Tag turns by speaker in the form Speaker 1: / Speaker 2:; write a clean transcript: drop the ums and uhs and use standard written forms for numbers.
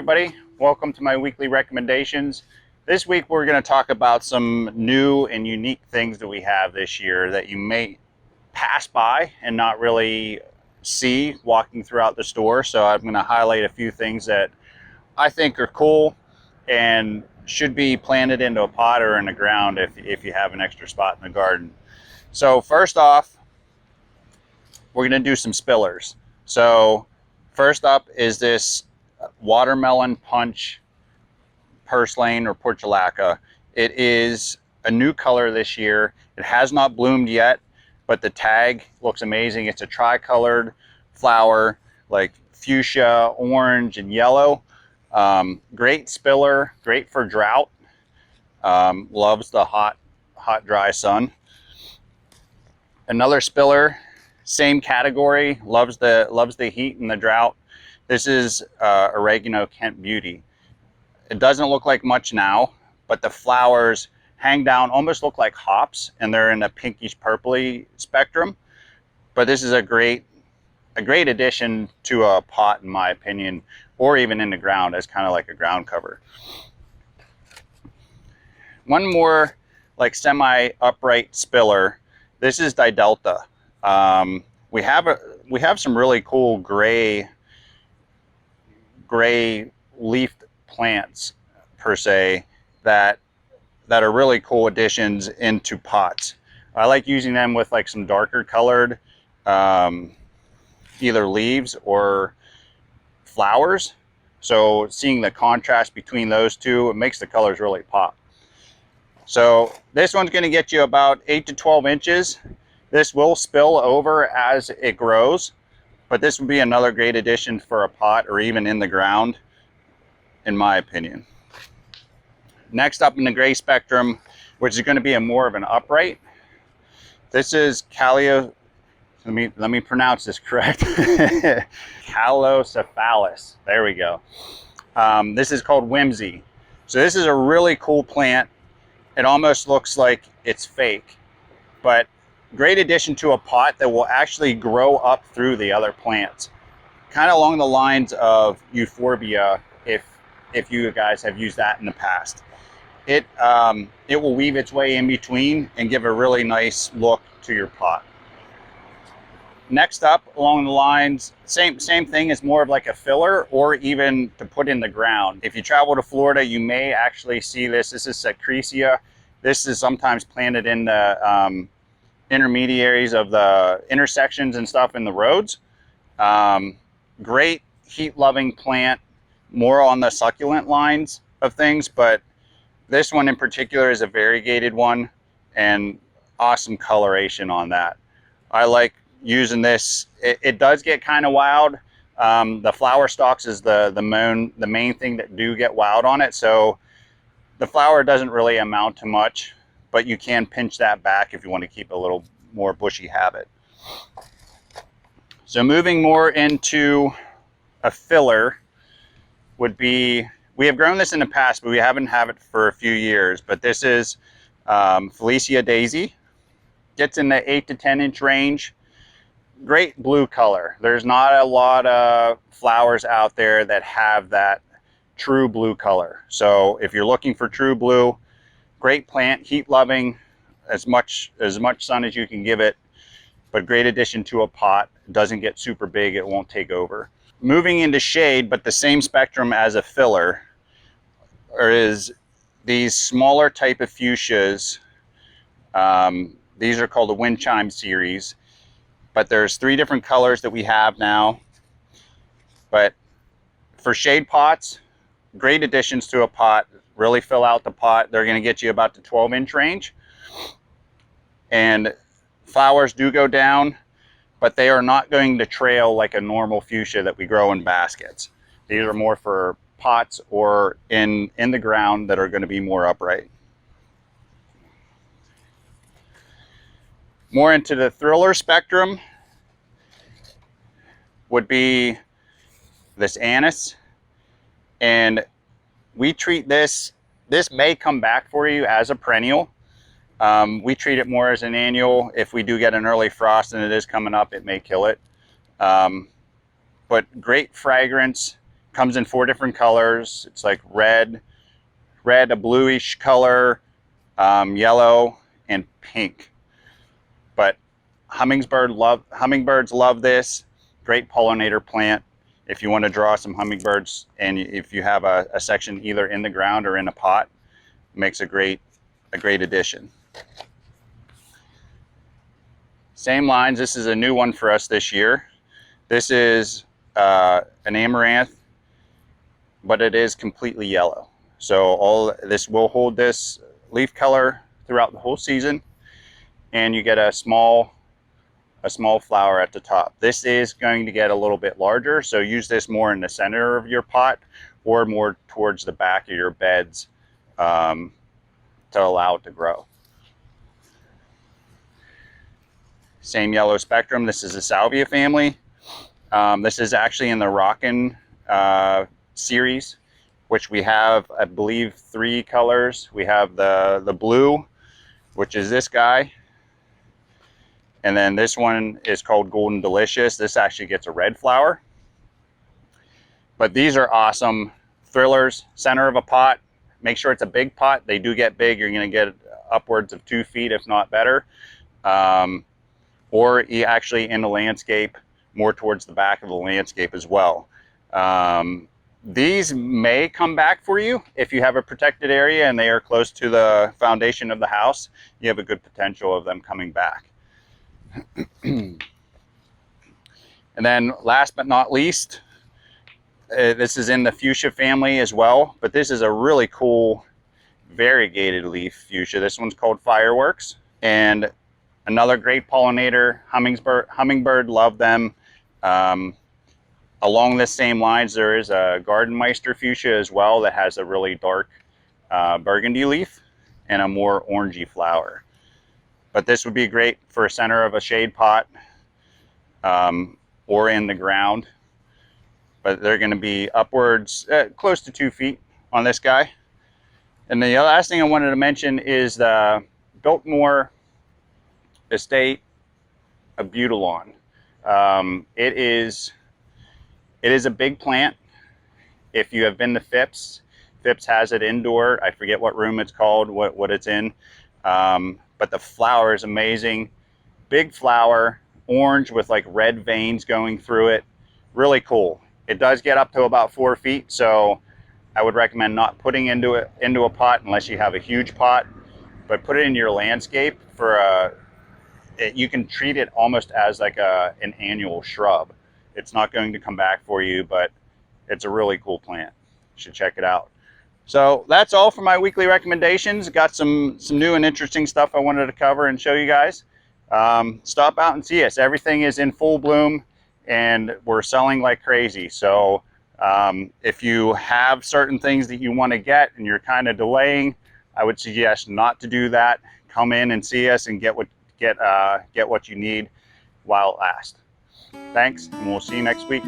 Speaker 1: everybody, welcome to my weekly recommendations. This week we're going to talk about some new and unique things that we have this year that you may pass by and not really see walking throughout the store. So I'm going to highlight a few things that I think are cool and should be planted into a pot or in the ground if you have an extra spot in the garden. So first off, we're going to do some spillers. So first up is this Watermelon Punch Purslane or Portulaca. It is a new color this year. It has not bloomed yet, but the tag looks amazing. It's a tricolored flower, like fuchsia, orange, and yellow. Great spiller, great for drought. Loves the hot, dry sun. Another spiller, same category, loves the heat and the drought. This is Oregano Kent Beauty. It doesn't look like much now, but the flowers hang down, almost look like hops, and they're in a pinkish purpley spectrum. But this is a great addition to a pot, in my opinion, or even in the ground as kind of like a ground cover. One more like semi-upright spiller. This is Didelta. We have some really cool gray leafed plants per se that are really cool additions into pots. I like using them with like some darker colored either leaves or flowers. So seeing the contrast between those two, it makes the colors really pop. So this one's going to get you about 8 to 12 inches. This will spill over as it grows, but this would be another great addition for a pot or even in the ground, in my opinion. Next up in the gray spectrum, which is going to be more of an upright. This is let me pronounce this correct. Calocephalus. There we go. This is called Whimsy. So this is a really cool plant. It almost looks like it's fake, but great addition to a pot that will actually grow up through the other plants. Kind of along the lines of euphorbia, if you guys have used that in the past. It will weave its way in between and give a really nice look to your pot. Next up, along the lines, same thing, is more of like a filler or even to put in the ground. If you travel to Florida, you may actually see this. This is Secretia. This is sometimes planted in the intermediaries of the intersections and stuff in the roads. Great heat-loving plant, more on the succulent lines of things, but this one in particular is a variegated one and awesome coloration on that. I like using this. It does get kind of wild. The flower stalks is the main thing that do get wild on it, so the flower doesn't really amount to much, but you can pinch that back if you want to keep a little more bushy habit. So moving more into a filler would be, we have grown this in the past, but we haven't had it for a few years, but this is Felicia Daisy. Gets in the 8 to 10 inch range. Great blue color. There's not a lot of flowers out there that have that true blue color. So if you're looking for true blue, great plant, heat loving, as much sun as you can give it, but great addition to a pot. Doesn't get super big, it won't take over. Moving into shade, but the same spectrum as a filler, is these smaller type of fuchsias. These are called the Wind Chime series, but there's 3 different colors that we have now. But for shade pots, great additions to a pot, really fill out the pot. They're going to get you about the 12 inch range. And flowers do go down, but they are not going to trail like a normal fuchsia that we grow in baskets. These are more for pots or in the ground that are going to be more upright. More into the thriller spectrum would be this Anise, and we treat this may come back for you as a perennial. We treat it more as an annual. If we do get an early frost and it is coming up, it may kill it. But great fragrance, Comes in 4 different colors. It's like red, a bluish color, yellow, and pink. But hummingbirds love this. Great pollinator plant if you want to draw some hummingbirds, and if you have a section either in the ground or in a pot, makes a great addition. Same lines. This is a new one for us this year. This is an Amaranth, but it is completely yellow. So all this will hold this leaf color throughout the whole season, and you get a small flower at the top. This is going to get a little bit larger, so use this more in the center of your pot or more towards the back of your beds to allow it to grow. Same yellow spectrum. This is a Salvia family. This is actually in the Rockin' series, which we have, I believe, 3 colors. We have the blue, which is this guy. And then this one is called Golden Delicious. This actually gets a red flower. But these are awesome thrillers. Center of a pot. Make sure it's a big pot. They do get big. You're going to get upwards of 2 feet, if not better. Or actually in the landscape, more towards the back of the landscape as well. These may come back for you if you have a protected area and they are close to the foundation of the house. You have a good potential of them coming back. And then last but not least, this is in the fuchsia family as well, but this is a really cool variegated leaf fuchsia. This one's called Fireworks, and another great pollinator. Hummingbird love them. Along the same lines, there is a Gardenmeister fuchsia as well that has a really dark burgundy leaf and a more orangey flower. But this would be great for a center of a shade pot or in the ground. But they're going to be upwards, close to 2 feet on this guy. And the last thing I wanted to mention is the Biltmore Estate Abutilon. It is a big plant. If you have been to Phipps has it indoor. I forget what room it's called, what it's in. But the flower is amazing. Big flower, orange with like red veins going through it. Really cool. It does get up to about 4 feet, so I would recommend not putting into a pot unless you have a huge pot. But put it in your landscape for you can treat it almost as like an annual shrub. It's not going to come back for you, but it's a really cool plant. You should check it out. So that's all for my weekly recommendations. Got some new and interesting stuff I wanted to cover and show you guys. Stop out and see us. Everything is in full bloom and we're selling like crazy. So if you have certain things that you want to get and you're kind of delaying, I would suggest not to do that. Come in and see us and get what you need while it lasts. Thanks, and we'll see you next week.